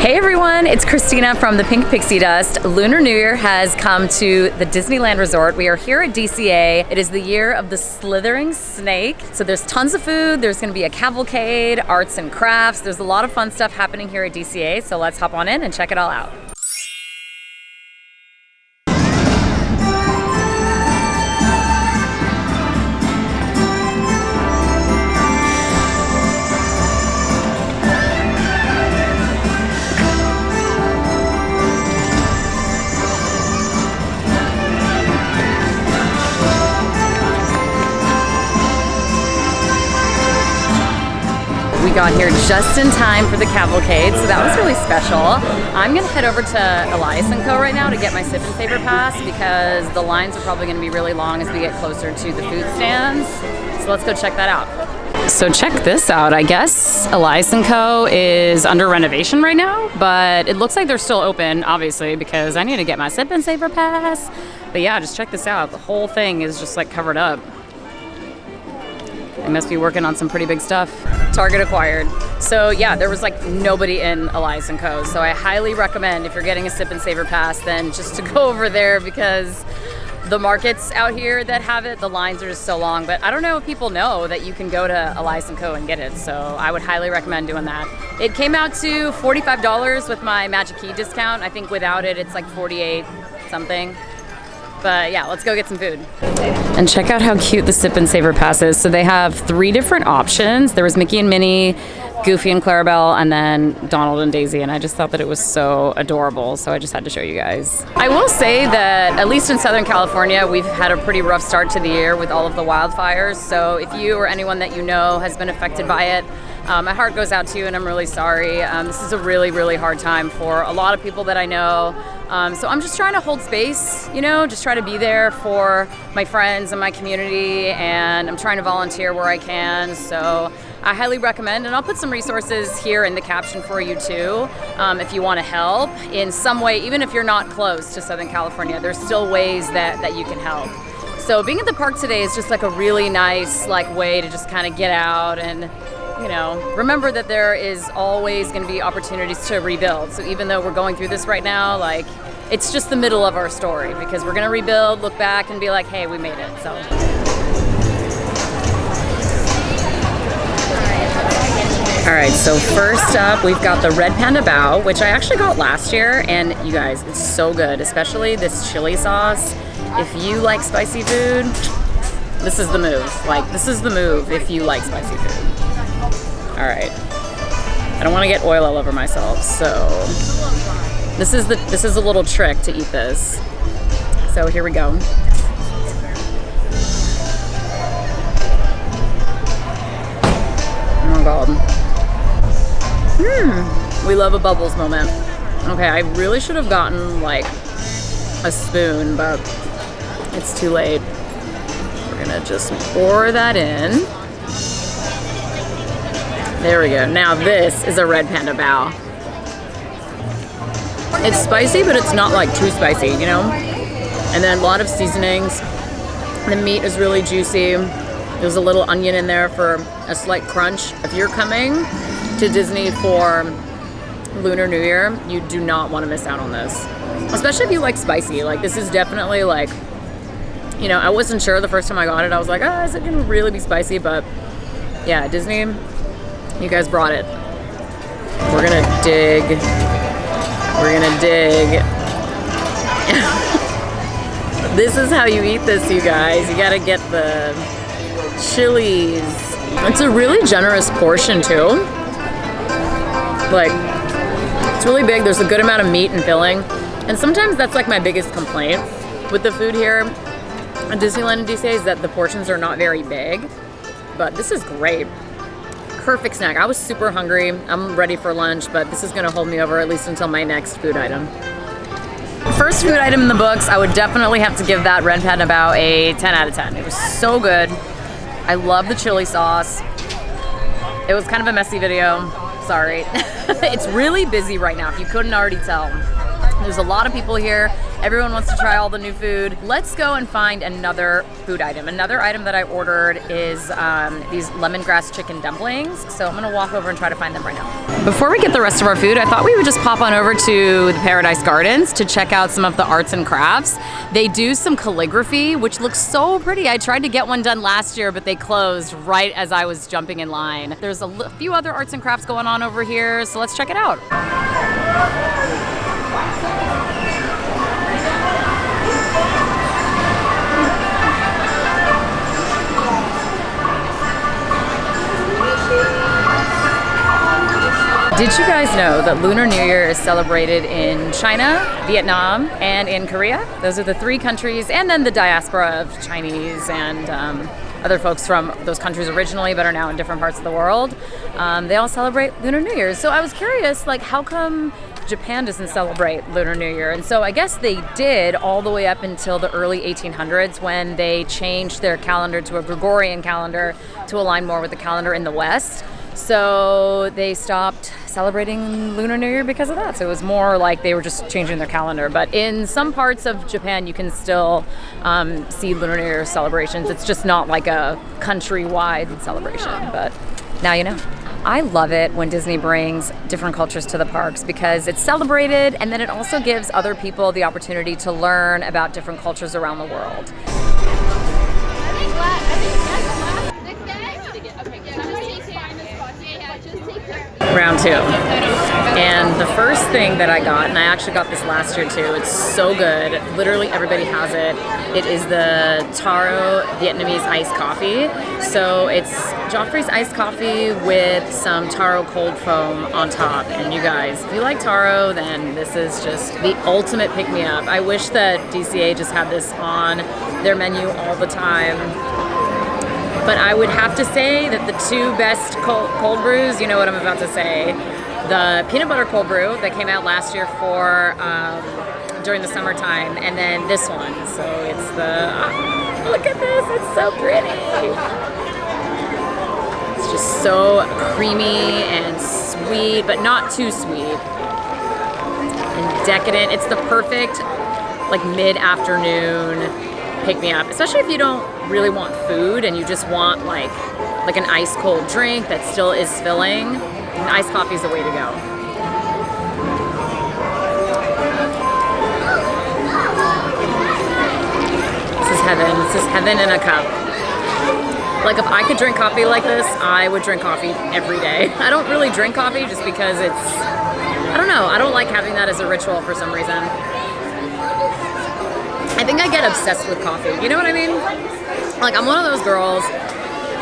Hey everyone, it's Christina from the Pink Pixie Dust. Lunar New Year has come to the Disneyland Resort. We are here at DCA. It is the year of the slithering snake. So there's tons of food, there's gonna be a cavalcade, arts and crafts. There's a lot of fun stuff happening here at DCA, so let's hop on in and check it all out. We got here just in time for the cavalcade, so that was really special. I'm gonna head over to Elias & Co. right now to get my Sip and Savor pass because the lines are probably gonna be really long as we get closer to the food stands. So let's go check that out. So check this out. I guess Elias & Co. is under renovation right now, but it looks like they're still open, obviously, because I need to get my Sip and Savor pass. But yeah, just check this out. The whole thing is just like covered up. They must be working on some pretty big stuff. Target acquired. So yeah, there was like nobody in Elias & Co. So I highly recommend if you're getting a Sip and Savor pass, then just to go over there because the markets out here that have it, the lines are just so long. But I don't know if people know that you can go to Elias & Co. and get it. So I would highly recommend doing that. It came out to $45 with my Magic Key discount. I think without it, it's like 48 something. But yeah, let's go get some food. And check out how cute the Sip and Savor pass is. So they have 3 different options. There was Mickey and Minnie, Goofy and Clarabelle, and then Donald and Daisy. And I just thought that it was so adorable. So I just had to show you guys. I will say that at least in Southern California, we've had a pretty rough start to the year with all of the wildfires. So if you or anyone that you know has been affected by it, my heart goes out to you and I'm really sorry. This is a really, really hard time for a lot of people that I know. So I'm just trying to hold space, you know, just try to be there for my friends and my community, and I'm trying to volunteer where I can. So I highly recommend, and I'll put some resources here in the caption for you too. If you want to help in some way, even if you're not close to Southern California, there's still ways that you can help. So being at the park today is just like a really nice way to just kind of get out and, you know, remember that there is always going to be opportunities to rebuild. So even though we're going through this right now, it's just the middle of our story because we're going to rebuild, look back and be like, hey, we made it. So. All right, so first up, we've got the Red Panda Bao, which I actually got last year. And you guys, it's so good, especially this chili sauce. If you like spicy food, this is the move. This is the move if you like spicy food. All right, I don't want to get oil all over myself, so this is a little trick to eat this. So here we go. Oh my God. We love a bubbles moment. Okay, I really should have gotten a spoon, but it's too late. We're gonna just pour that in. There we go. Now this is a Red Panda Bao. It's spicy, but it's not too spicy, you know? And then a lot of seasonings. The meat is really juicy. There's a little onion in there for a slight crunch. If you're coming to Disney for Lunar New Year, you do not want to miss out on this. Especially if you like spicy. This is definitely you know, I wasn't sure the first time I got it. I was like, oh, is it gonna really be spicy? But yeah, Disney, you guys brought it. We're gonna dig. We're gonna dig. This is how you eat this, you guys. You gotta get the chilies. It's a really generous portion too. It's really big. There's a good amount of meat and filling. And sometimes that's my biggest complaint with the food here at Disneyland and DCA is that the portions are not very big. But this is great. Perfect snack. I was super hungry. I'm ready for lunch, but this is gonna hold me over at least until my next food item. First food item in the books, I would definitely have to give that Red Panda Bao a 10 out of 10. It was so good. I love the chili sauce. It was kind of a messy video. Sorry. It's really busy right now, if you couldn't already tell. There's a lot of people here. Everyone wants to try all the new food. Let's go and find another food item. Another item that I ordered is these lemongrass chicken dumplings. So I'm gonna walk over and try to find them right now. Before we get the rest of our food, I thought we would just pop on over to the Paradise Gardens to check out some of the arts and crafts. They do some calligraphy, which looks so pretty. I tried to get one done last year, but they closed right as I was jumping in line. There's a few other arts and crafts going on over here, so let's check it out. Did you guys know that Lunar New Year is celebrated in China, Vietnam, and in Korea? Those are the 3 countries, and then the diaspora of Chinese and other folks from those countries originally but are now in different parts of the world. They all celebrate Lunar New Year. So I was curious, like, how come Japan doesn't celebrate Lunar New Year? And so I guess they did all the way up until the early 1800s when they changed their calendar to a Gregorian calendar to align more with the calendar in the West. So they stopped celebrating Lunar New Year because of that. So it was more like they were just changing their calendar. But in some parts of Japan, you can still see Lunar New Year celebrations. It's just not like a countrywide celebration, but now you know. I love it when Disney brings different cultures to the parks because it's celebrated, and then it also gives other people the opportunity to learn about different cultures around the world. Round 2. And the first thing that I got, and I actually got this last year too, it's so good. Literally everybody has it. It is the taro Vietnamese iced coffee. So it's Joffrey's iced coffee with some taro cold foam on top. And you guys, if you like taro, then this is just the ultimate pick-me-up. I wish that DCA just had this on their menu all the time. But I would have to say that the 2 best cold brews, you know what I'm about to say, the peanut butter cold brew that came out last year for during the summertime, and then this one. So it's the, look at this, it's so pretty. It's just so creamy and sweet, but not too sweet. And decadent. It's the perfect, like, mid-afternoon pick-me-up, especially if you don't really want food and you just want like an ice cold drink that still is filling. And iced coffee is the way to go. This is heaven. This is heaven in a cup. Like, if I could drink coffee like this, I would drink coffee every day. I don't really drink coffee just because it's, I don't know, I don't like having that as a ritual for some reason. I think I get obsessed with coffee. You know what I mean? Like, I'm one of those girls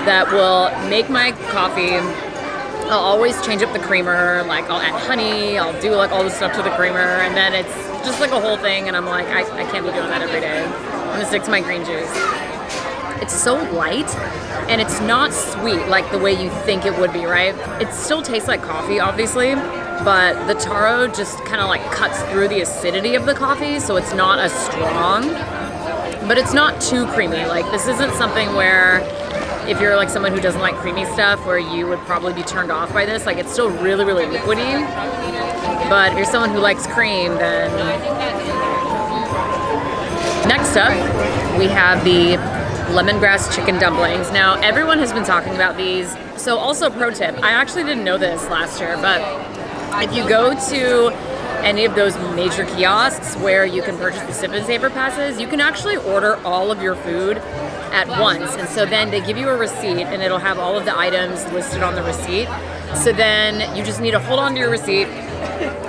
that will make my coffee. I'll always change up the creamer. Like, I'll add honey. I'll do like all this stuff to the creamer, and then it's just like a whole thing. And I'm like, I can't be doing that every day. I'm gonna stick to my green juice. It's so light, and it's not sweet like the way you think it would be, right? It still tastes like coffee, obviously. But the taro just kind of like cuts through the acidity of the coffee, so it's not as strong, but it's not too creamy. Like, this isn't something where, if you're like someone who doesn't like creamy stuff, where you would probably be turned off by this. Like, it's still really, really liquidy, but if you're someone who likes cream, then... Next up, we have the lemongrass chicken dumplings. Now, everyone has been talking about these. So also, pro tip, I actually didn't know this last year, but if you go to any of those major kiosks where you can purchase the Sip and Savor passes, you can actually order all of your food at once. And so then they give you a receipt, and it'll have all of the items listed on the receipt. So then you just need to hold on to your receipt,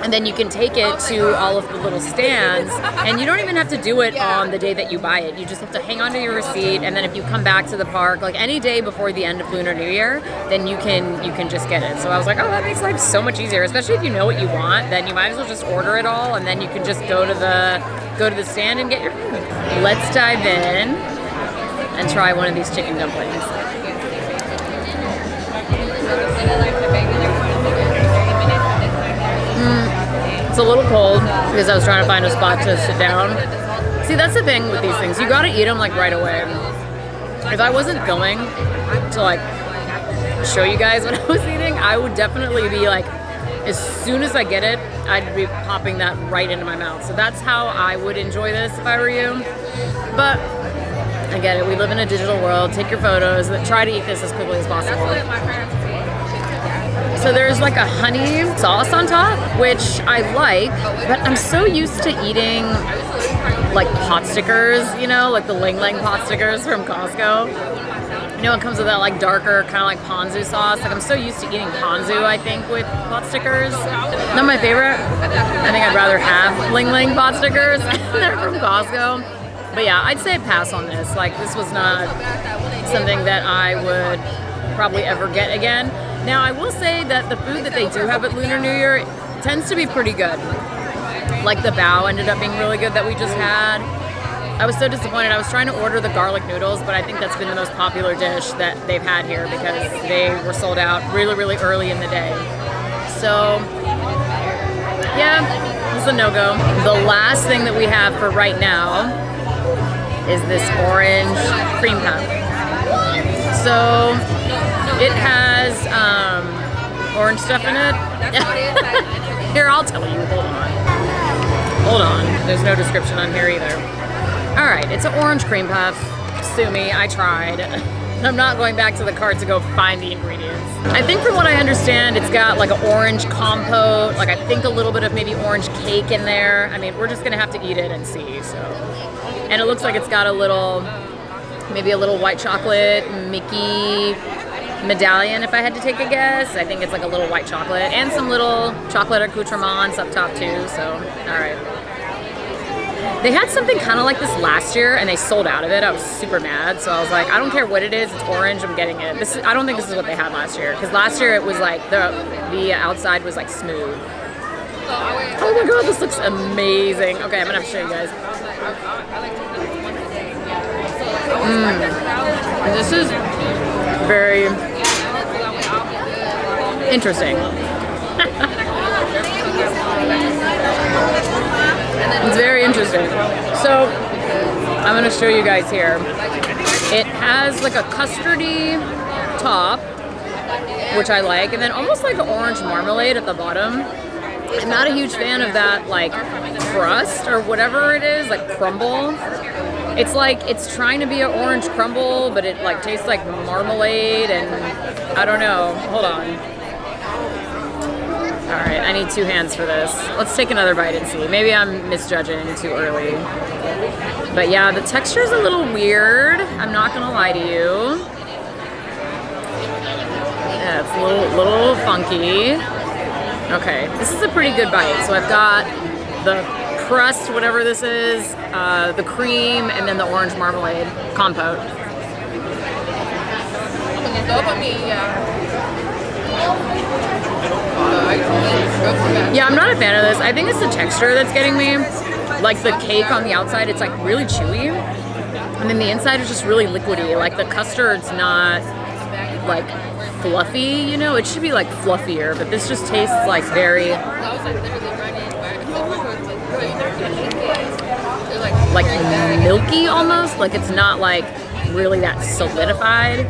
and then you can take it to all of the little stands, and you don't even have to do it on the day that you buy it. You just have to hang on to your receipt, and then if you come back to the park, like any day before the end of Lunar New Year, then you can just get it. So I was like, oh, that makes life so much easier, especially if you know what you want. Then you might as well just order it all, and then you can just go to the stand and get your food. Let's dive in and try one of these chicken dumplings. It's a little cold because I was trying to find a spot to sit down. See, that's the thing with these things. You gotta eat them like right away. If I wasn't filming to like show you guys what I was eating, I would definitely be like as soon as I get it, I'd be popping that right into my mouth. So that's how I would enjoy this if I were you. But I get it. We live in a digital world. Take your photos. Try to eat this as quickly as possible. So there's like a honey sauce on top, which I like, but I'm so used to eating like pot stickers, you know, like the Ling Ling pot stickers from Costco. You know, it comes with that like darker kind of like ponzu sauce. Like I'm so used to eating ponzu, I think, with pot stickers. Not my favorite. I think I'd rather have Ling Ling pot stickers. They're from Costco. But yeah, I'd say pass on this. Like this was not something that I would probably ever get again. Now I will say that the food that they do have at Lunar New Year tends to be pretty good. Like the bao ended up being really good that we just had. I was so disappointed. I was trying to order the garlic noodles, but I think that's been the most popular dish that they've had here because they were sold out really, really early in the day. So, yeah, it's a no-go. The last thing that we have for right now is this orange cream puff. So, it has orange stuff in it. Here, I'll tell you. Hold on. There's no description on here either. All right, it's an orange cream puff. Sue me, I tried. I'm not going back to the cart to go find the ingredients. I think from what I understand, it's got like an orange compote, like I think a little bit of maybe orange cake in there. I mean, we're just gonna have to eat it and see, so. And it looks like it's got a little, maybe a little white chocolate Mickey medallion, if I had to take a guess. I think it's like a little white chocolate and some little chocolate accoutrements up top too, so, all right. They had something kind of like this last year, and they sold out of it. I was super mad, so I was like, I don't care what it is. It's orange. I'm getting it. I don't think this is what they had last year, because last year it was like the outside was like smooth. Oh my god, this looks amazing. Okay, I'm gonna have to show you guys. This is very interesting. It's very interesting. So, I'm going to show you guys here. It has like a custardy top, which I like, and then almost like an orange marmalade at the bottom. I'm not a huge fan of that like crust or whatever it is, like crumble. It's like, it's trying to be an orange crumble, but it like tastes like marmalade, and I don't know. Hold on. All right, I need 2 hands for this. Let's take another bite and see. Maybe I'm misjudging too early. But yeah, the texture is a little weird. I'm not gonna lie to you. Yeah, it's a little funky. Okay, this is a pretty good bite. So I've got the crust, whatever this is, the cream, and then the orange marmalade compote. Yeah, I'm not a fan of this. I think it's the texture that's getting me. Like the cake on the outside, it's like really chewy. And then the inside is just really liquidy. Like the custard's not like fluffy, you know? It should be like fluffier, but this just tastes like very like milky almost. Like it's not like really that solidified.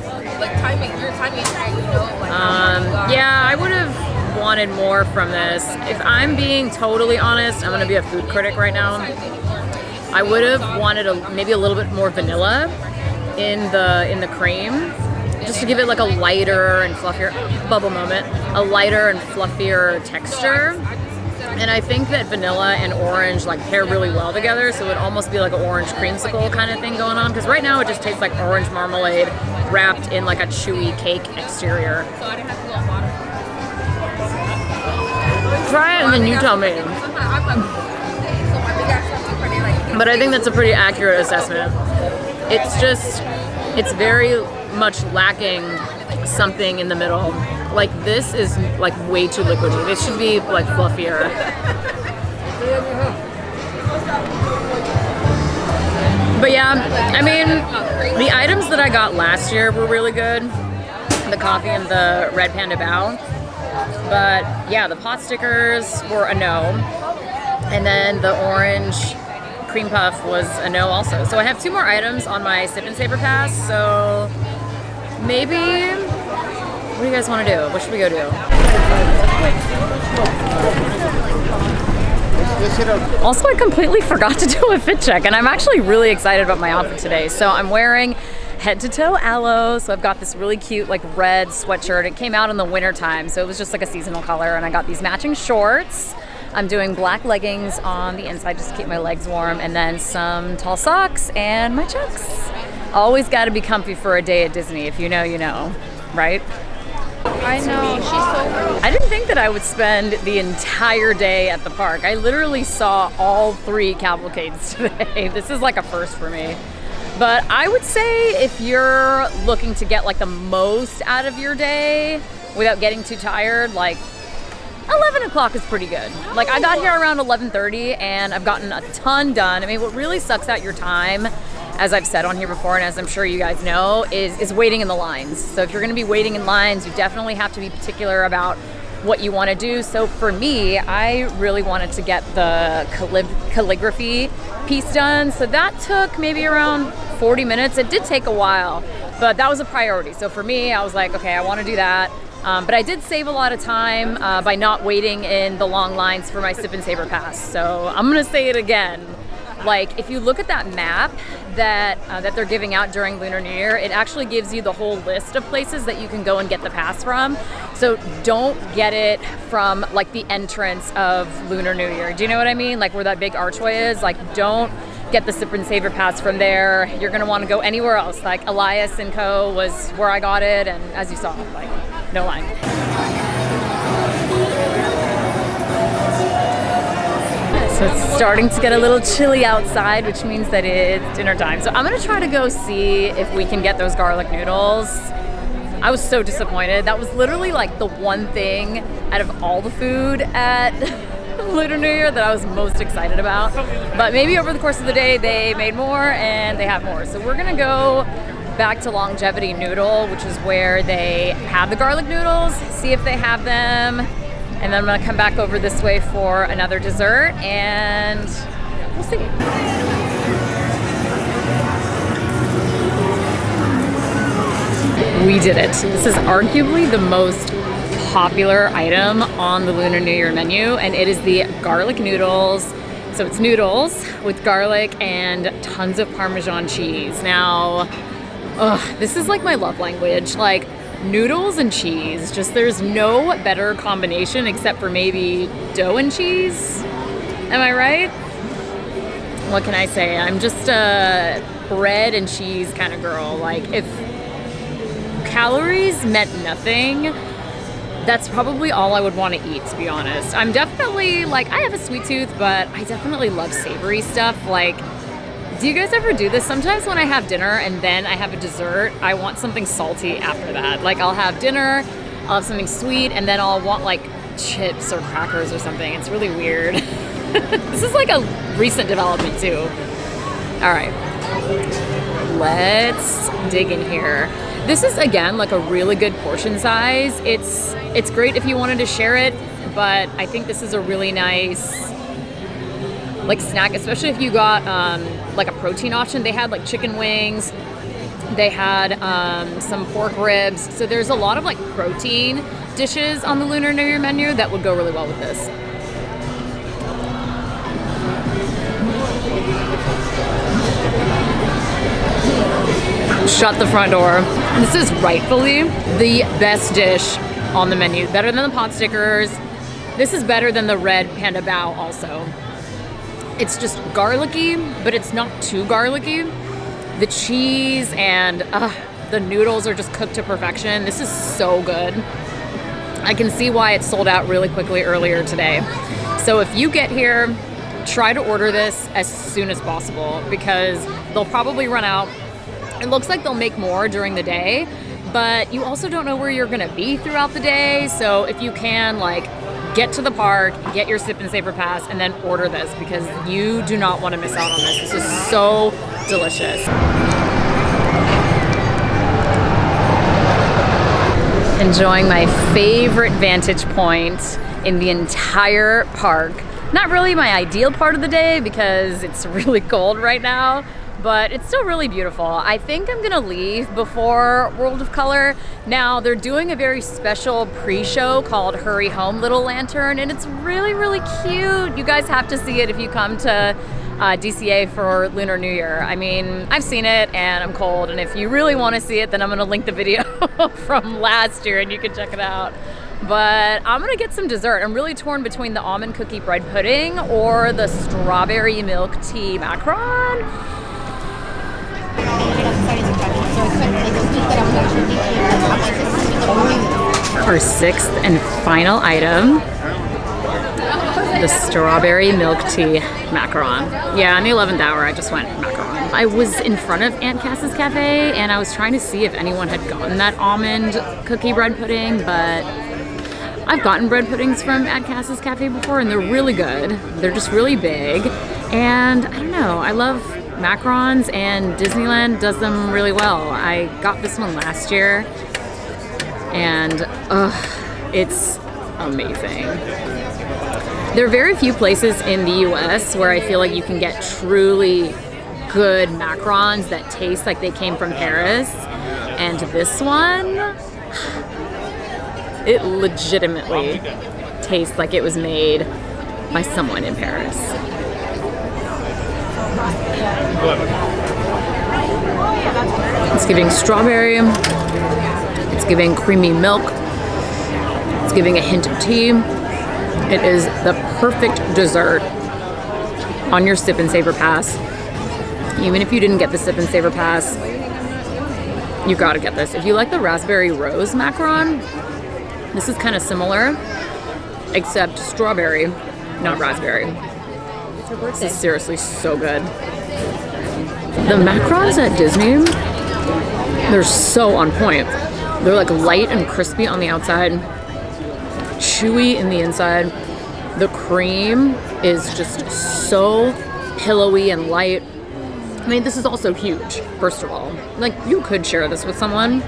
Yeah, I would have wanted more from this. If I'm being totally honest, I'm gonna be a food critic right now. I would have wanted maybe a little bit more vanilla in the cream, just to give it like a lighter and fluffier bubble moment, a lighter and fluffier texture. And I think that vanilla and orange like pair really well together, so it would almost be like an orange creamsicle kind of thing going on. Because right now it just tastes like orange marmalade wrapped in like a chewy cake exterior. Try it and then you tell me. But I think that's a pretty accurate assessment. It's very much lacking something in the middle. Like this is like way too liquidy. This should be like fluffier. But yeah, I mean, the items that I got last year were really good. The coffee and the red panda bao. But yeah, the pot stickers were a no. And then the orange cream puff was a no also. So I have 2 more items on my Sip and Savor Pass. So maybe do you guys want to do? What should we go do? Also, I completely forgot to do a fit check, and I'm actually really excited about my outfit today. So I'm wearing head to toe aloe. So I've got this really cute like red sweatshirt. It came out in the winter time, so it was just like a seasonal color, and I got these matching shorts. I'm doing black leggings on the inside just to keep my legs warm, and then some tall socks and my Chucks. Always got to be comfy for a day at Disney. If you know, you know, right? I know, she's so rude. I didn't think that I would spend the entire day at the park. I literally saw all 3 cavalcades today. This is like a first for me. But I would say if you're looking to get like the most out of your day without getting too tired, like 11 o'clock is pretty good. Like I got here around 11:30 and I've gotten a ton done. I mean, what really sucks out your time, as I've said on here before, and as I'm sure you guys know, is waiting in the lines. So if you're gonna be waiting in lines, you definitely have to be particular about what you wanna do. So for me, I really wanted to get the calligraphy piece done. So that took maybe around 40 minutes. It did take a while, but that was a priority. So for me, I was like, okay, I wanna do that. But I did save a lot of time by not waiting in the long lines for my Sip and Savor pass. So I'm gonna say it again. Like if you look at that map that they're giving out during Lunar New Year, it actually gives you the whole list of places that you can go and get the pass from. So don't get it from like the entrance of Lunar New Year. Do you know what I mean? Like where that big archway is, like don't get the Sip and Savor pass from there. You're gonna wanna go anywhere else. Like Elias & Co. was where I got it, and as you saw, like no line. So it's starting to get a little chilly outside, which means that it's dinner time. So I'm gonna try to go see if we can get those garlic noodles. I was so disappointed. That was literally like the one thing out of all the food at Lunar New Year that I was most excited about. But maybe over the course of the day, they made more and they have more. So we're gonna go back to Longevity Noodle, which is where they have the garlic noodles, see if they have them. And then I'm gonna come back over this way for another dessert, and we'll see. We did it. This is arguably the most popular item on the Lunar New Year menu, and it is the garlic noodles. So it's noodles with garlic and tons of Parmesan cheese. Now, this is like my love language. Like, noodles and cheese, just there's no better combination except for maybe dough and cheese. Am I right? What can I say? I'm just a bread and cheese kind of girl. Like if calories meant nothing, that's probably all I would want to eat, to be honest. I'm definitely like, I have a sweet tooth, but I definitely love savory stuff. Like, do you guys ever do this? Sometimes when I have dinner and then I have a dessert, I want something salty after that. Like I'll have dinner, I'll have something sweet, and then I'll want like chips or crackers or something. It's really weird. This is like a recent development too. All right, let's dig in here. This is again like a really good portion size. It's great if you wanted to share it, but I think this is a really nice like snack, especially if you got like a protein option. They had like chicken wings, they had some pork ribs, so there's a lot of like protein dishes on the Lunar New Year menu that would go really well with this. Shut the front door. This is rightfully the best dish on the menu, better than the pot stickers. This is better than the red panda bao also. It's just garlicky, but it's not too garlicky. The cheese and the noodles are just cooked to perfection. This is so good. I can see why it sold out really quickly earlier today. So if you get here, try to order this as soon as possible because they'll probably run out. It looks like they'll make more during the day, but you also don't know where you're gonna be throughout the day. So if you can, like, get to the park, get your Sip and Savor pass, and then order this because you do not want to miss out on this. This is so delicious. Enjoying my favorite vantage point in the entire park. Not really my ideal part of the day because it's really cold right now, but it's still really beautiful. I think I'm gonna leave before World of Color. Now, they're doing a very special pre-show called Hurry Home Little Lantern, and it's really, really cute. You guys have to see it if you come to DCA for Lunar New Year. I mean, I've seen it and I'm cold, and if you really want to see it, then I'm gonna link the video from last year and you can check it out. But I'm gonna get some dessert. I'm really torn between the almond cookie bread pudding or the strawberry milk tea macaron. Our sixth and final item, the strawberry milk tea macaron. Yeah, in the 11th hour, I just went macaron. I was in front of Aunt Cass's Cafe, and I was trying to see if anyone had gotten that almond cookie bread pudding, but I've gotten bread puddings from Aunt Cass's Cafe before, and they're really good. They're just really big, and I don't know, I love macarons, and Disneyland does them really well. I got this one last year, and it's amazing. There are very few places in the US where I feel like you can get truly good macarons that taste like they came from Paris. And this one, it legitimately tastes like it was made by someone in Paris. It's giving strawberry, it's giving creamy milk, it's giving a hint of tea. It is the perfect dessert on your Sip and Savor Pass. Even if you didn't get the Sip and Savor Pass, you gotta get this. If you like the raspberry rose macaron, this is kind of similar, except strawberry, not raspberry. This is seriously so good. The macarons at Disney, they're so on point. They're like light and crispy on the outside, chewy in the inside. The cream is just so pillowy and light. I mean, this is also huge, first of all. Like, you could share this with someone,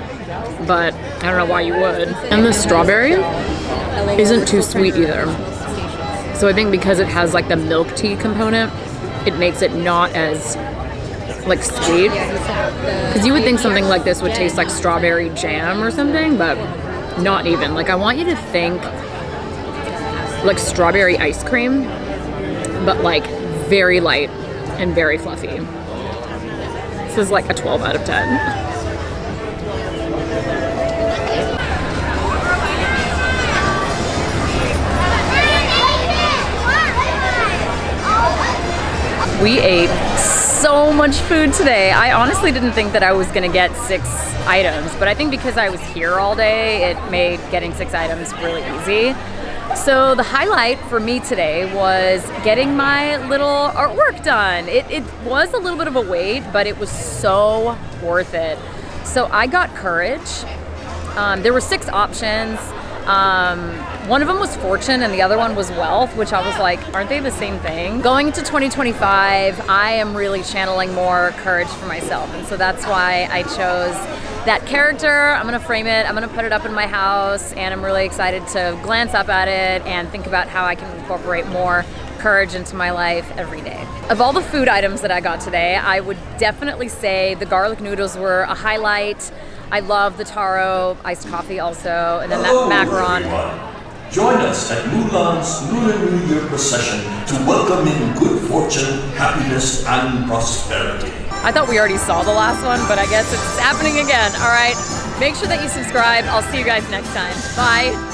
but I don't know why you would. And the strawberry isn't too sweet either. So I think because it has like the milk tea component, it makes it not as like sweet. Because you would think something like this would taste like strawberry jam or something, but not even. Like, I want you to think like strawberry ice cream, but like very light and very fluffy. This is like a 12 out of 10. We ate so much food today. I honestly didn't think that I was gonna get 6 items, but I think because I was here all day, it made getting 6 items really easy. So the highlight for me today was getting my little artwork done. It was a little bit of a wait, but it was so worth it. So I got Courage. There were 6 options. One of them was Fortune and the other one was Wealth, which I was like, aren't they the same thing? Going into 2025, I am really channeling more courage for myself. And so that's why I chose that character. I'm gonna frame it, I'm gonna put it up in my house, and I'm really excited to glance up at it and think about how I can incorporate more courage into my life every day. Of all the food items that I got today, I would definitely say the garlic noodles were a highlight. I love the taro iced coffee also, and then that macaron. Everyone. Join us at Mulan's Lunar New Year procession to welcome in good fortune, happiness, and prosperity. I thought we already saw the last one, but I guess it's happening again. All right, make sure that you subscribe. I'll see you guys next time. Bye.